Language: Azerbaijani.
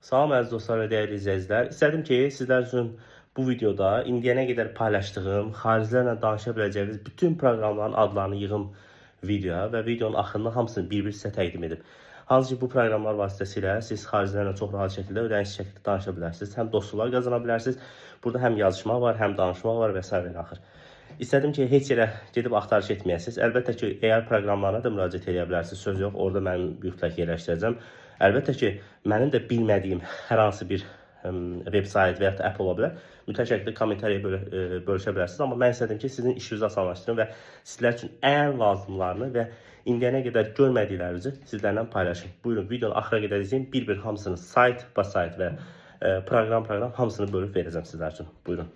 Salam əziz dostlar və dəyərli izləyicilər. İstədim ki, sizlər üçün bu videoda indiyənə qədər paylaşdığım, xaricilərlə danışa biləcəyiniz bütün proqramların adlarını yığım videoya və videonun axırında hamısını bir-bir sizə təqdim edib. Hansı ki, bu proqramlar vasitəsilə siz xaricilərlə çox rahat şəkildə, ödənişsiz şəkildə danışa bilərsiniz. Həm dostlar qazana bilərsiniz. Burada həm yazışmaq var, həm danışmaq var və s. axır. İstədim ki, heç yerə gedib axtarış etməyəsiniz. Əlbəttə ki, AI proqramlarına da müraciət edə bilərsiniz. Söz yox, orada mən mütləq yerləşdirəcəm. Əlbəttə ki, mənim də bilmədiyim hər hansı bir web sayt və ya app ola bilər. Mütləq şəkildə kommentariya bölüşə bilərsiniz. Amma mən istədim ki, sizin işinizi asanlaşdırım və sizlər üçün ən lazımlarını və indiyənə qədər görmədiklərinizi sizlərlə paylaşım. Buyurun, videonu axıra qədər izləyin. Bir-bir hamısını sayt və və proqram hamısını bölüb verəcəm sizlər üçün. Buyurun.